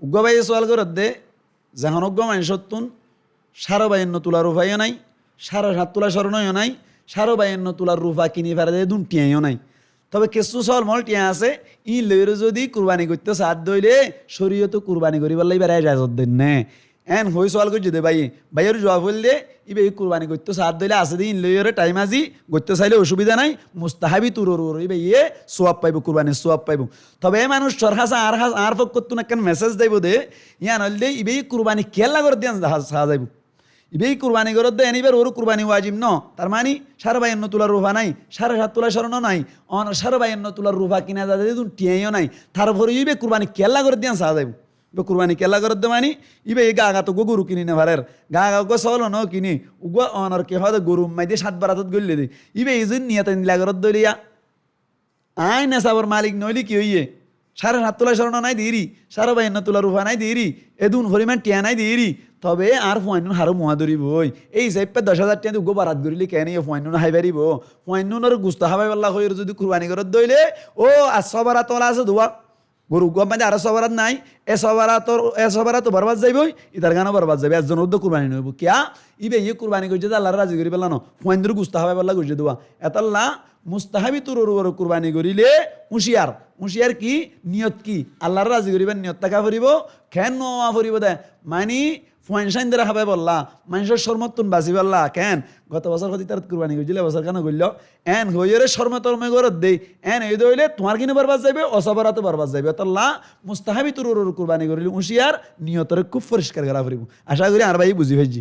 উগ্র ভাই সোয়াল করত দে যখন অজ্ঞ মানুষত্তুন 52 তোলার রুফাইও নাই 7.5 তোলা স্বর্ণও নাই 52 তোলার রুফা কিনি ফেরা দিয়ে টিয়াইও নাই। তবে কিছু সল মল টিয়া আছে ই লইরে যদি কুরবানি করতে সাথ দইলে শরীয়ত কুরবানি করিবার লাই বেড়াই ইজাজত দেন নে এন হই সওয়াল করছে দে ভাইয়ের জবাব হইলে ইবে কুরবানি করতে সাথ দইলে আছে দিন লইরে টাইম আজি করতে চাইলে অসুবিধা নাই মুস্তাহাবি তুরর ইবে ইয়ে সোয়াব পাইব কুরবানি সোয়াব পাইব। তবে এই মানুষ সরহাসা আর ফক করতো না কেন মেসেজ দেব দে ইয়ান হইলে ইবে কুরবানি কেলা করে দিয়ান সাহা যাইব ইবেই কুরবানি করত দে এনিবার ওর কুরবানি ওয়াজিব ন তার মানে 52 তোলার রুফা নাই 7.5 তোলা স্বর্ণ নাই 52 তোলার রুফা কিনা যাতে দিন টিয়াইও নাই তারপরে ইবে কুরবানি কেলা করে দিয়ান সাহা যাইব ইবে কুরবানি কেলা করে দে মানে ইবে এই গা তো গরু কিনি না ভারের গা গো চলো ন কিনি উগো অনর কে হয় গরু মাইদে 7 বারাতত গল্লে দে ইবে এই যে নিয়ত নিলা করত দলিয়া আই না সাবর মালিক নইলি কি হইয়ে 7.5 তোলা স্বর্ণ নাই দিরি 52 তোলা রুফা নাই দিরি এদুন পরিমাণ টিয়া নাই দিরি তবে আর ফুয়াইনুন হারো মহা ধরিব এই সাইপে 10,000 টাকা উগো বারাত গরিলি কেন ফুয়াইনুন হাই পারিব ফুয়াইনুনের গুস্তা হাবাই পাল্লা হয়ে যদি কুরবানি করত দইলে ও আর সবারা তোলা আছে ধোয়া গরু গম মানে আর সবারাত নাই এ সবারা তো বরবাদ যাইবই ইতার গানও বরবাদ যাবে একজন উদ্দ কুরবানি নইব কিয়া ইবে ইয়ে কুরবানি করছে আল্লাহর রাজি করি পেলানো ফুয়াইনুর গুস্তা হাবাই পাল্লা করছে দেওয়া এতাল্লা মুস্তাহাবি তুরর কুরবানি করিলে হুঁশিয়ার কি নিয়ত কি আল্লাহর রাজি করিবেন নিয়ত টাকা ফুরিব কেন নোয়া ফুরিব দে মানি ফুয়াইনসাইন দ্বারা হাবাই বললা মানুষের শর্মত্তুন বাঁচি বললা কেন গত বছর হতে তার কুরবানি করছিল বছর কেন করল এন হইরে শর্মতর্মে করত দেই এন এই দইলে তোমার কিনে বরবাদ যাবে অসবরাতে বরবাদ যাবে তল্লা মুস্তাহাবি তুরর কুরবানি করিল হুঁশিয়ার নিয়তরে খুব পরিষ্কার করা ফুরিব আশা করি আর ভাই বুঝি ভাইজি।